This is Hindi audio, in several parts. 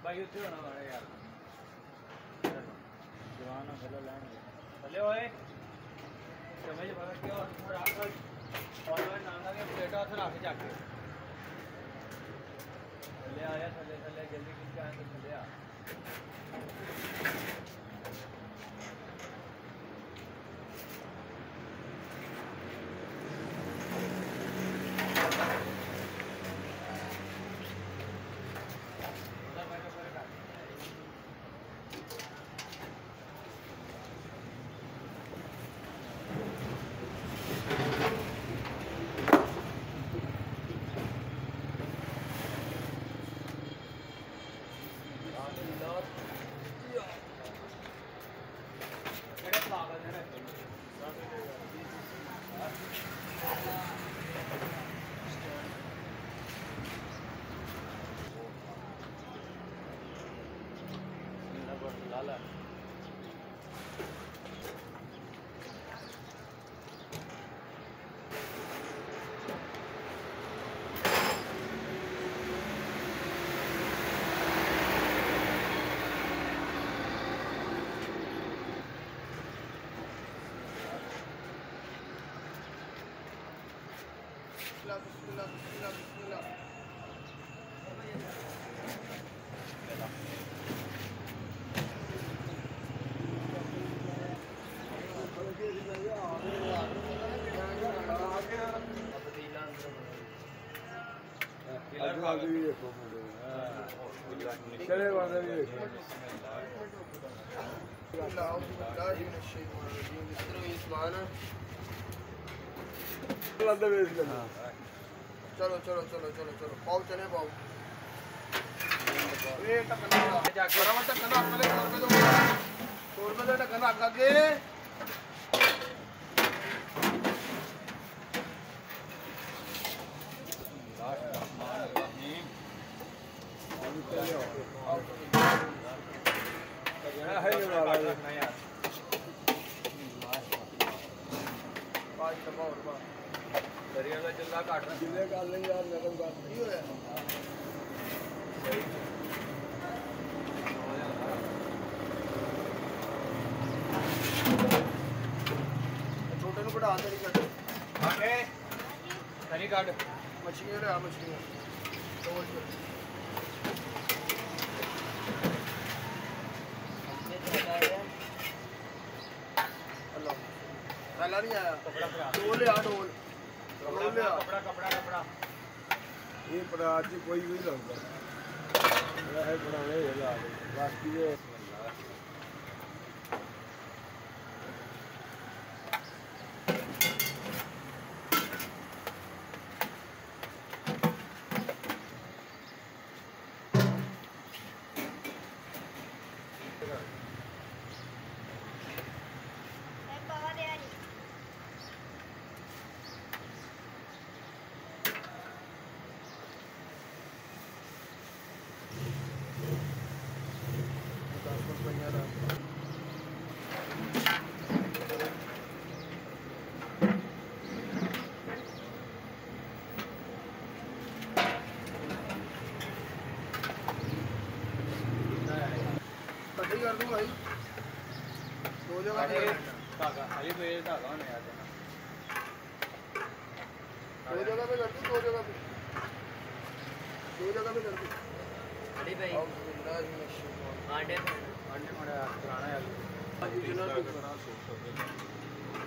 भाई उत्थे होना वाला यार जवान थले लैन थले ओए समझ पता क्या और नाना के प्लेटा उधर आके जाके थले आया थले थले जल्दी किसके आए तो थले आ चले वाले भी चलो चलो चलो चलो चलो पाओ चले पाओ ढक्कन रख आगे चला काट जिले कर लेंगे यार नरम बात नहीं हो छोटे को बढ़ा दे खरी काट मछलियां ले आ मछलियां नहीं आया डोल ले आ डोल कपड़ा कपड़ा कपड़ा ये पड़ा आज कोई भी लगता है बड़ा है बाकी ये कर दूं भाई दो जगह पे धागा खाली पेड़ धागा होने यार दो जगह पे कर दूं दो जगह पे कर दूं अरे भाई आंडे आंडे मड़ा पुराना यार ओरिजिनल को बना सकते हैं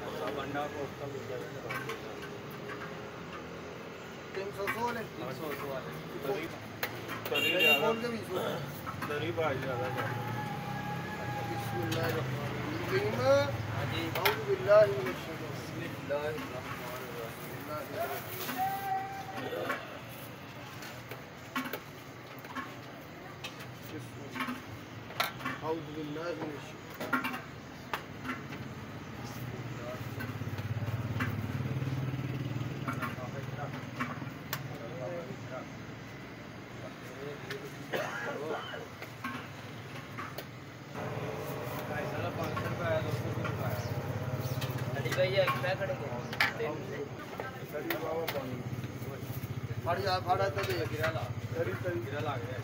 अच्छा बंडा को उसका गुजर है 300 वाले 300 वाले तरी ज्यादा तरी भाई ज्यादा बिस्मिल्लाहिर्रहमानिर्रहीम हां जी औज़ु बिल्लाहि मिनश शैतानिर रजीम औज़ु बिल्लाहि मिनश फाड़ा तो दे गिरा ला गिरा ला गया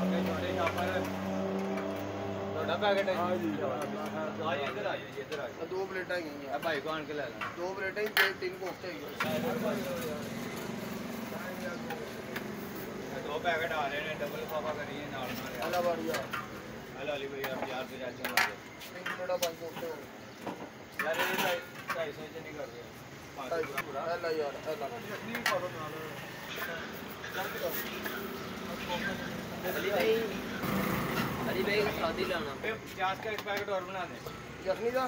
आगे छोटे छापर थोड़ा पैकेट है हाँ जी आज इधर आइए इधर आइए 2 प्लेटां ही हैं भाई को आन के ले लेना 2 प्लेटां ही 3 कोफ्ते ही दो पैकेट आ रहे हैं डबल पापा करिए नाल नाल अल्लाह बढ़िया हेलो अली भैया प्यार से जाते हैं 3 प्लेटां 5 कोफ्ते हो यार ये 250 से नहीं कर रहे 500 पूरा अल्लाह यार अल्लाह अली भाई शादी लाना 50 का एक पैकेट और बना दें यखनी का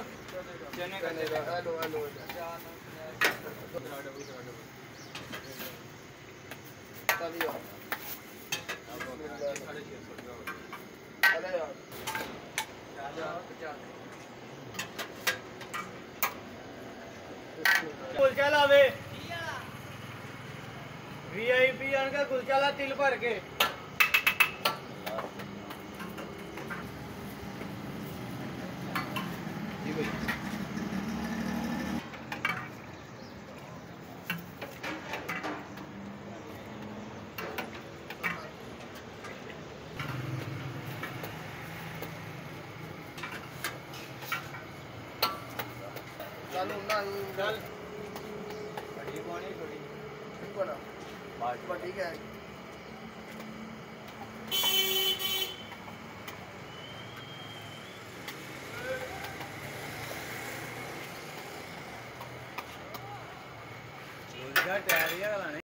चने का हेलो हेलो चलिए अरे यार कुलचा लावे वीआईपी आन का कुलचा ला तिल भर के जी भाई चलो ना चल बड़ी कौन छोटी ठीक बना बात ठीक है कुलचा तैयार है लाने